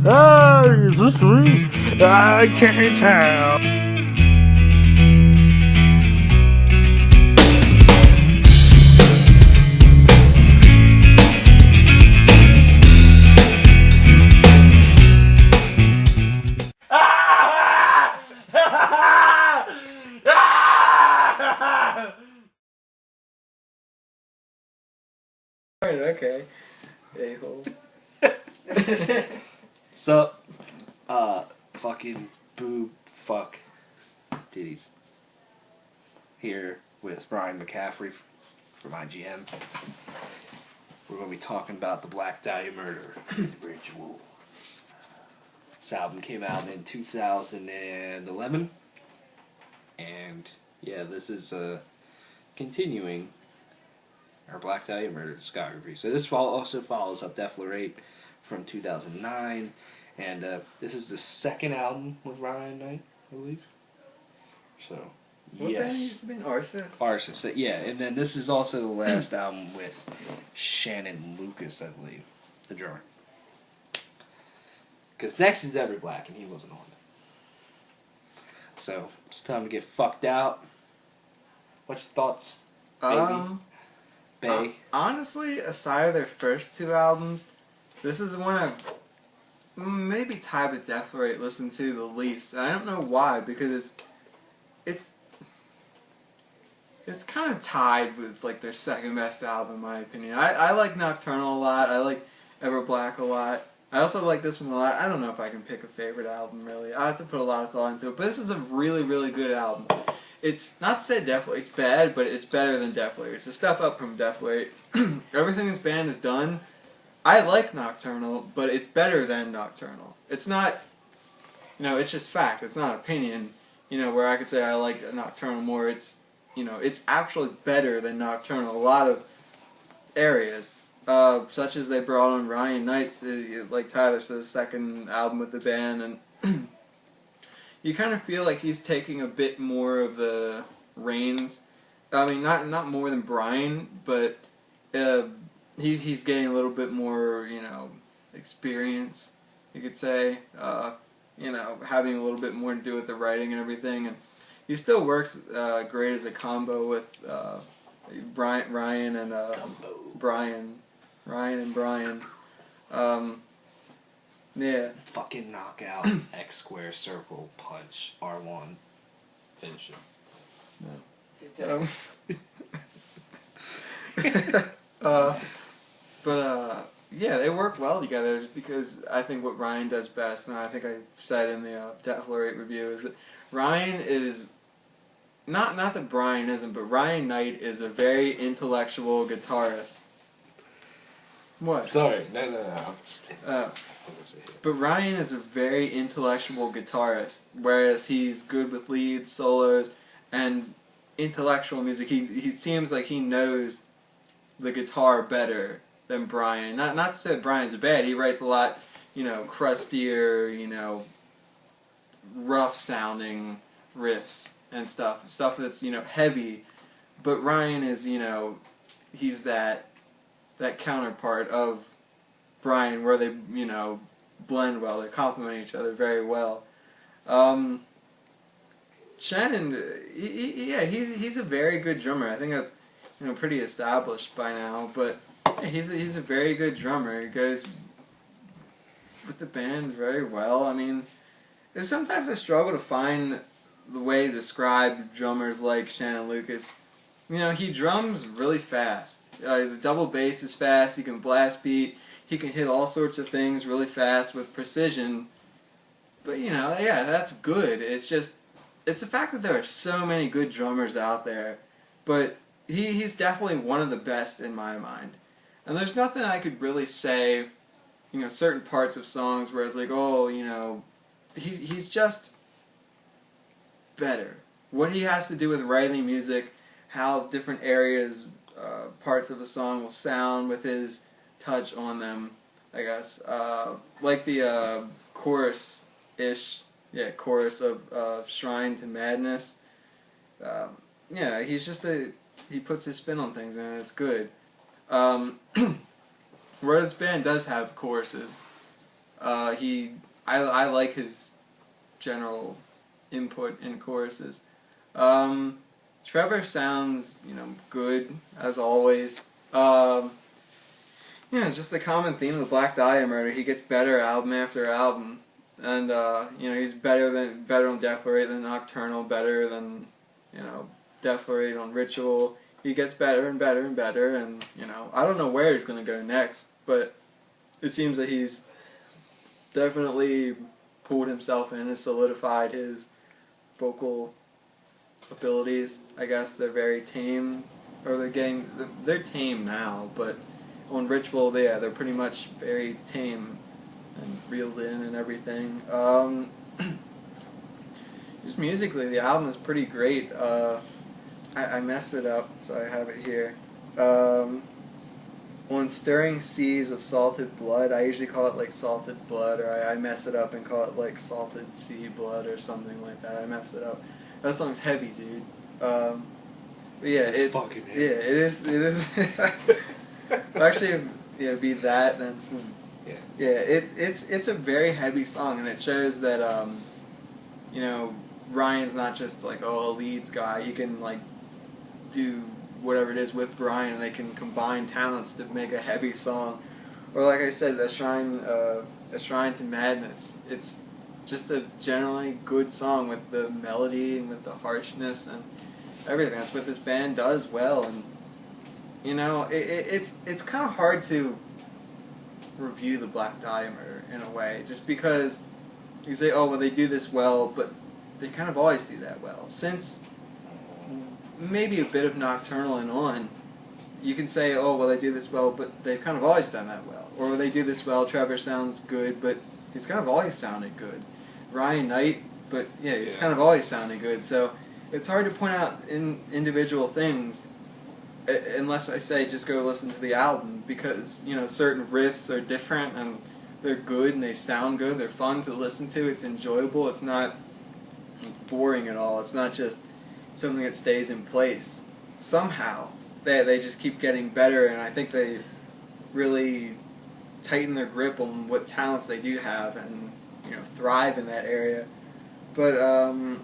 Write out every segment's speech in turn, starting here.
Is this sweet? I can't tell. Okay. A-hole. So, fucking boob fuck titties. Here with Brian McCaffrey from IGM. We're going to be talking about the Black Dahlia Murder Ritual. This album came out in 2011. And, yeah, this is continuing our Black Dahlia Murder discography. So this also follows up Deflorate from 2009. And this is the second album with Ryan Knight, I believe. So, What yes. band used to be in Arsonist? Arsonist, yeah. And then this is also the last album with Shannon Lucas, I believe, the drummer. Because next is Every Black, and he wasn't on it. So, it's time to get fucked out. What's your thoughts, baby? Bay? Honestly, aside of their first two albums, this is one I've maybe tied with Deflorate listened to the least. And I don't know why, because it's kind of tied with like their second best album in my opinion. I like Nocturnal a lot. I like Ever Black a lot. I also like this one a lot. I don't know if I can pick a favorite album really. I have to put a lot of thought into it. But this is a really, really good album. It's not to say Deflate's bad, but it's better than Deflate. It's a step up from Deflate. Everything this band has done, I like Nocturnal, but it's better than Nocturnal. It's not, it's just fact. It's not opinion, where I could say I like Nocturnal more. It's, it's actually better than Nocturnal. A lot of areas, such as they brought on Ryan Knight's, like Tyler said, the second album with the band, and you kind of feel like he's taking a bit more of the reins. I mean, not more than Brian, but he's getting a little bit more, experience, you could say. Having a little bit more to do with the writing and everything. And he still works great as a combo with Ryan and Brian. Yeah. Fucking knockout, X square circle punch, R1, finish it. Yeah, they work well together because I think what Ryan does best, and I think I said in the Deflorate review, is that Ryan is, not that Brian isn't, but Ryan Knight is a very intellectual guitarist. What? Sorry, no. But Ryan is a very intellectual guitarist, whereas he's good with leads, solos, and intellectual music. He seems like he knows the guitar better than Brian. Not to say that Brian's bad. He writes a lot, crustier, rough sounding riffs and stuff that's heavy. But Ryan is he's that counterpart of Brian, where they blend well. They complement each other very well. Shannon, he's a very good drummer. I think that's pretty established by now. But he's a very good drummer. He goes with the band very well. I mean, sometimes I struggle to find the way to describe drummers like Shannon Lucas. He drums really fast. The double bass is fast. He can blast beat. He can hit all sorts of things really fast with precision. But, that's good. It's the fact that there are so many good drummers out there. But he's definitely one of the best in my mind. And there's nothing I could really say, certain parts of songs where it's like, he's just better. What he has to do with writing music, how different areas, parts of the song will sound with his touch on them, I guess. Like the chorus-ish, chorus of Shrine to Madness. He's just he puts his spin on things and it's good. Where this band does have choruses, I like his general input in choruses. Trevor sounds, good as always. Just the common theme of the Black Dahlia murder. He gets better album after album, and he's better on Deflorate than Nocturnal, better than Deflorate on Ritual. He gets better and better and better, and I don't know where he's gonna go next, but it seems that he's definitely pulled himself in and solidified his vocal abilities. I guess they're very tame, or they're tame now, but on Ritual, they're pretty much very tame and reeled in and everything. Just musically, the album is pretty great. I messed it up, so I have it here. On Stirring Seas of Salted Blood, I usually call it like Salted Blood, or I mess it up and call it like Salted Sea Blood or something like that. I mess it up. That song's heavy, dude. But yeah, it's fucking heavy. Yeah, it is. Actually, be that then. Yeah, it's a very heavy song, and it shows that Ryan's not just like a leads guy. He can like do whatever it is with Brian, and they can combine talents to make a heavy song. Or like I said, a shrine to Madness. It's just a generally good song with the melody and with the harshness and everything. That's what this band does well, and it's kind of hard to review the Black Dahlia murder in a way, just because you say, oh well, they do this well, but they kind of always do that well. Since maybe a bit of Nocturnal and on, you can say, oh well, they do this well, but they've kind of always done that well. Or they do this well, Trevor sounds good, but he's kind of always sounded good. Ryan Knight, but he's kind of always sounded good. So it's hard to point out individual things unless I say just go listen to the album, because certain riffs are different and they're good and they sound good. They're fun to listen to. It's enjoyable. It's not boring at all. It's not just something that stays in place. Somehow they just keep getting better, and I think they really tighten their grip on what talents they do have and thrive in that area. But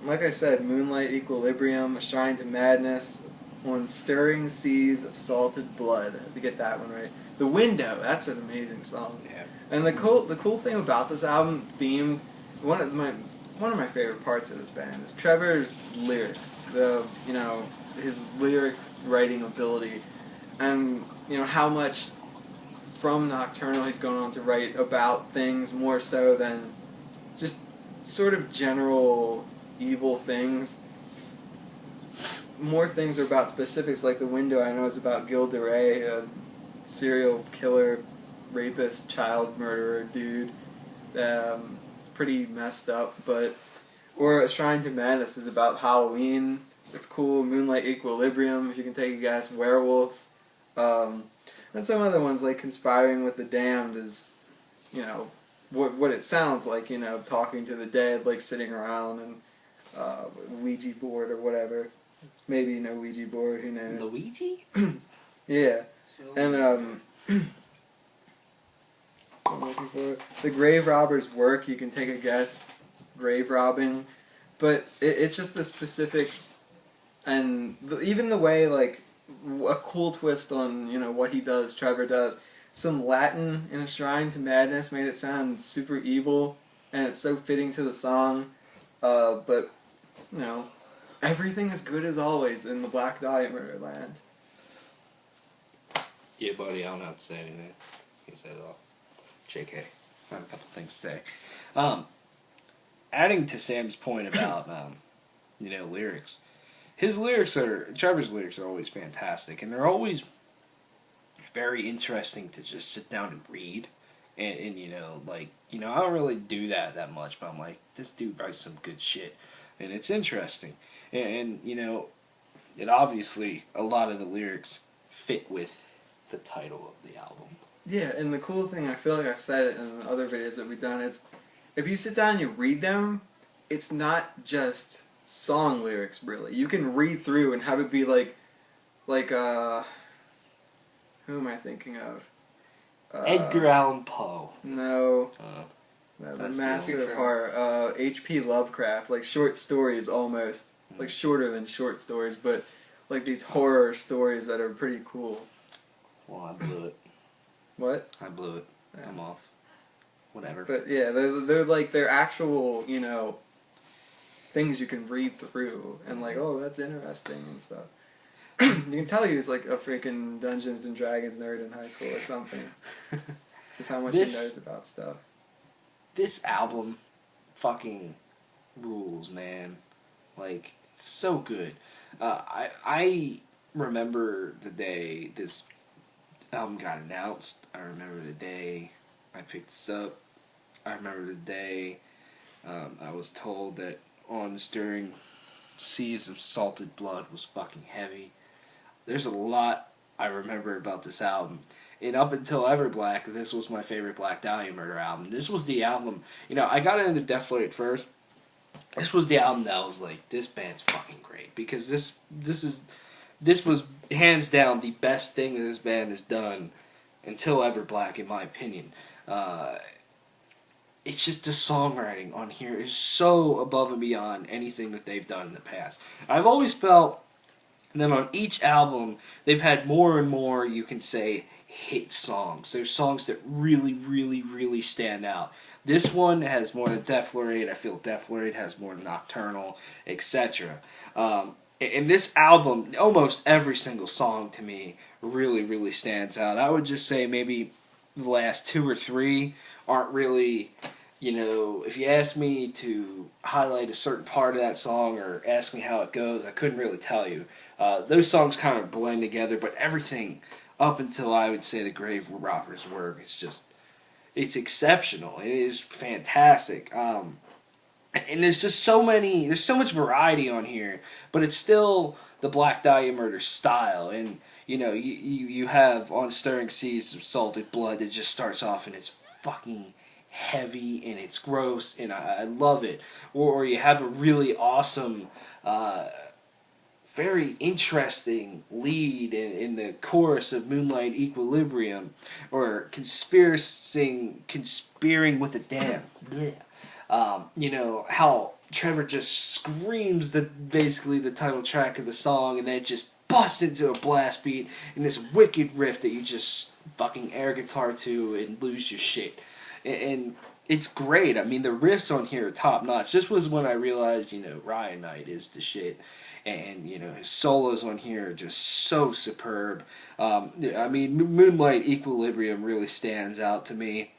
like I said, Moonlight Equilibrium, A Shrine to Madness, On Stirring Seas of Salted Blood. I have to get that one right. The Window, that's an amazing song. Yeah. And the cool thing about this album, themed, one of my favorite parts of this band is Trevor's lyrics. His lyric writing ability, and how much from Nocturnal he's going on to write about things more so than just sort of general evil things. More things are about specifics, like The Window, I know is about Gil DeRay, a serial killer, rapist, child murderer dude. Pretty messed up, or A Shrine to Madness is about Halloween. It's cool. Moonlight Equilibrium, if you can take a guess, werewolves. And some other ones like Conspiring with the Damned is, what it sounds like, talking to the dead, like sitting around and Ouija board or whatever. Maybe no Ouija board, who knows? Luigi? Yeah. And I'm looking for the grave robber's work. You can take a guess, grave robbing, but it's just the specifics, and even the way, like, a cool twist on what he does. Trevor does some Latin in A Shrine to Madness, made it sound super evil, and it's so fitting to the song. But everything is good as always in the Black Dahlia murder land. Yeah, buddy, I don't have to say anything. He said it all. JK. I have a couple things to say. Adding to Sam's point about, lyrics. Trevor's lyrics are always fantastic, and they're always very interesting to just sit down and read. And I don't really do that much, but I'm like, this dude writes some good shit. And it's interesting. And it obviously, a lot of the lyrics fit with the title of the album. Yeah, and the cool thing, I feel like I've said it in the other videos that we've done, is if you sit down and you read them, it's not just song lyrics, really. You can read through and have it be like who am I thinking of? Edgar Allan Poe. No. The That's Master the of Horror, H.P. Lovecraft, like short stories almost, like shorter than short stories, but like these horror stories that are pretty cool. Well, I blew it. What? I blew it. Yeah. I'm off. Whatever. But yeah, they're like they're actual, things you can read through and like, oh, that's interesting and stuff. You can tell he was like a freaking Dungeons and Dragons nerd in high school or something. Just how much he knows about stuff. This album fucking rules, man. Like, it's so good. I remember the day this album got announced. I remember the day I picked this up. I remember the day I was told that On Stirring Seas of Salted Blood was fucking heavy. There's a lot I remember about this album. And up until Everblack, this was my favorite Black Dahlia Murder album. This was the album, I got into Def Leppard first. This was the album that I was like, this band's fucking great. Because this was hands down the best thing that this band has done until Everblack, in my opinion. It's just the songwriting on here is so above and beyond anything that they've done in the past. I've always felt that on each album, they've had more and more, you can say, hit songs. There's songs that really, really, really stand out. This one has more than Def Leppard. I feel Def Leppard has more than Nocturnal, etc. In this album, almost every single song to me really, really stands out. I would just say maybe the last 2 or 3 aren't really, if you ask me to highlight a certain part of that song or ask me how it goes, I couldn't really tell you. Those songs kind of blend together, but everything up until I would say the Grave Robber's work, it's exceptional. It is fantastic. And there's just there's so much variety on here, but it's still the Black Dahlia Murder style. And, you have On Stirring Seas of Salted Blood that just starts off and it's fucking heavy and it's gross and I love it. Or you have a really awesome, very interesting lead in the chorus of Moonlight Equilibrium, or conspiring with a dam. How Trevor just screams basically the title track of the song, and then it just busts into a blast beat and this wicked riff that you just fucking air guitar to and lose your shit. And it's great. I mean, the riffs on here are top notch. This was when I realized, Ryan Knight is the shit. And, his solos on here are just so superb. Moonlight Equilibrium really stands out to me.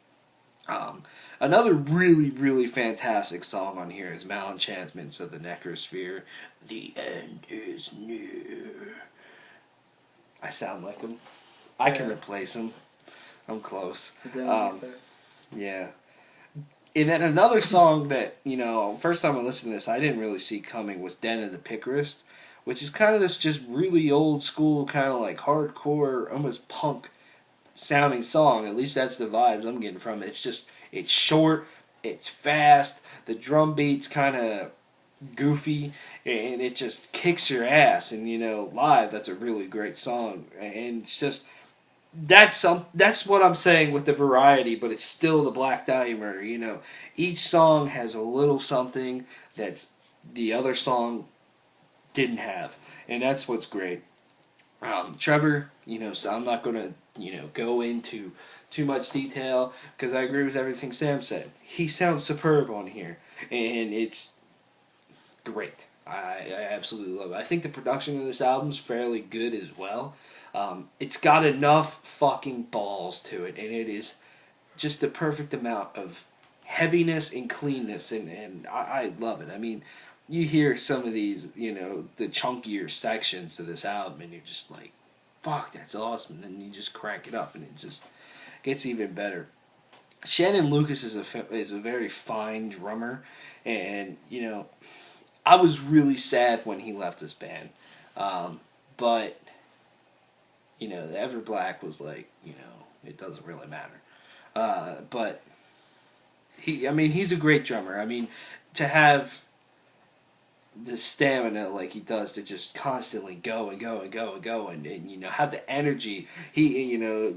Another really, really fantastic song on here is Malenchantments of the Necrosphere. The end is near. I sound like him. I can replace him. I'm close. Yeah. And then another song that, first time I listened to this, I didn't really see coming was Den of the Picarist, which is kind of this just really old school, kind of like hardcore, almost punk sounding song. At least that's the vibes I'm getting from it. It's short, it's fast, the drum beat's kind of goofy, and it just kicks your ass. And, live, that's a really great song. And it's just... That's what I'm saying with the variety, but it's still the Black Dahlia Murder. Each song has a little something that's the other song didn't have, and that's what's great. Trevor, so I'm not gonna go into too much detail because I agree with everything Sam said. He sounds superb on here, and it's great. I absolutely love it. I think the production of this album is fairly good as well. It's got enough fucking balls to it, and it is just the perfect amount of heaviness and cleanness, and I love it. I mean, you hear some of these, the chunkier sections of this album, and you're just like, fuck, that's awesome, and you just crank it up, and it just gets even better. Shannon Lucas is a very fine drummer, and, I was really sad when he left this band, but... the Everblack was like, it doesn't really matter. But he's a great drummer. I mean, to have the stamina like he does to just constantly go and go and go and go and have the energy. The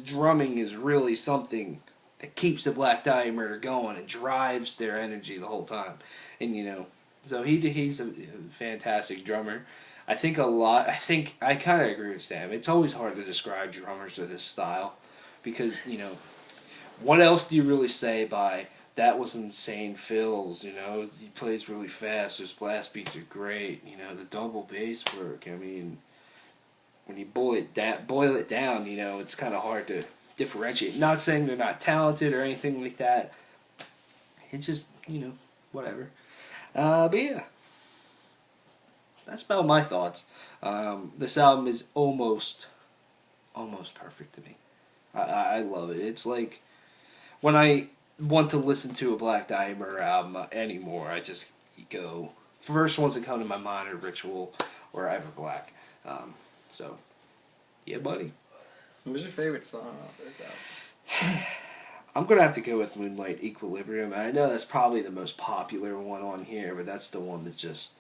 drumming is really something that keeps the Black Dahlia Murder going and drives their energy the whole time. And so he's a fantastic drummer. I think I kind of agree with Sam. It's always hard to describe drummers of this style because what else do you really say by that was insane fills? He plays really fast. His blast beats are great. The double bass work. I mean, when you boil it down, it's kind of hard to differentiate. Not saying they're not talented or anything like that. It's just whatever. But yeah, that's about my thoughts. This album is almost perfect to me. I love it. It's like when I want to listen to a Black Dahlia Murder album anymore, I just go first ones that come to my mind are Ritual or Everblack. So yeah, buddy. What was your favorite song off this album? I'm gonna have to go with Moonlight Equilibrium. I know that's probably the most popular one on here, but that's the one that just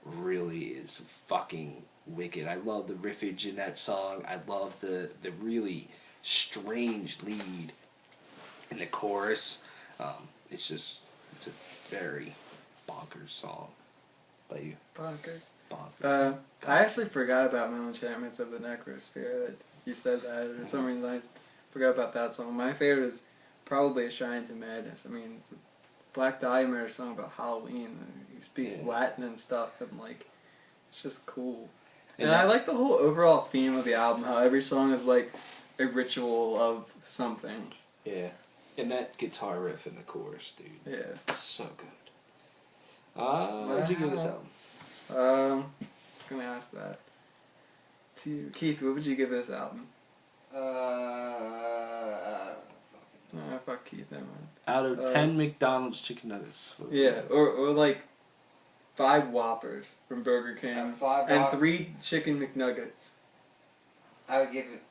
really is fucking wicked. I love the riffage in that song. I love the really strange lead in the chorus. It's a very bonkers song. By you. Bonkers. Bonkers. I actually forgot about Enchantments of the Necrosphere. That you said that. For some reason I forgot about that song. My favorite is probably A Shrine to Madness. I mean, it's a Black Dahlia Murder song about Halloween. And he speaks Latin and stuff, and it's just cool. And I like the whole overall theme of the album. How every song is like a ritual of something. Yeah. And that guitar riff in the chorus, dude. Yeah. So good. What'd you give this album? I was gonna ask that. Keith, what would you give this album? No, fuck Keith, never mind. Out of 10 McDonald's chicken nuggets. Yeah, or like 5 Whoppers from Burger King and 3 Chicken McNuggets. I would give it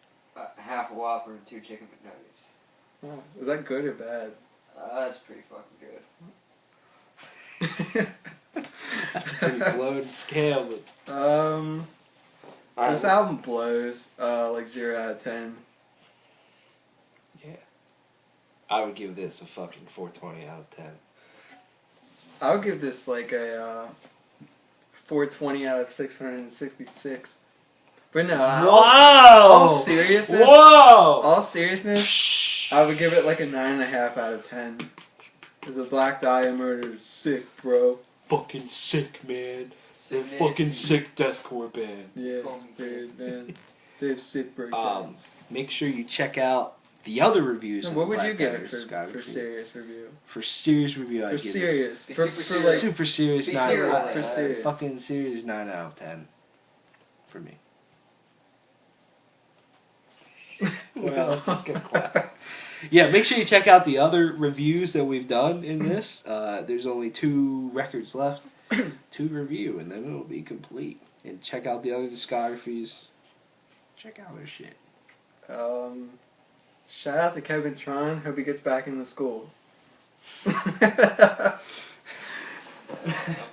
half a Whopper and 2 Chicken McNuggets. Oh, is that good or bad? That's pretty fucking good. That's a pretty blown scale, but... This album blows, 0 out of 10. Yeah. I would give this a fucking 420 out of 10. I would give this a 420 out of 666. But no, all seriousness, I would give it a 9.5 out of 10. Because the Black Dahlia Murder is sick, bro. Fucking sick, man. They're a fucking sick deathcore band. Yeah, man. They have sick breakdowns. Make sure you check out the other reviews. What would you give it for serious review? For serious review, I'd give serious. This For super serious 9 out of 10. For serious. Fucking serious 9 out of 10. For me. Well, just get quiet. Yeah, make sure you check out the other reviews that we've done in this. There's only 2 records left to review, and then it'll be complete. And check out the other discographies. Check out their shit. Shout out to Kevin Tron. Hope he gets back into school.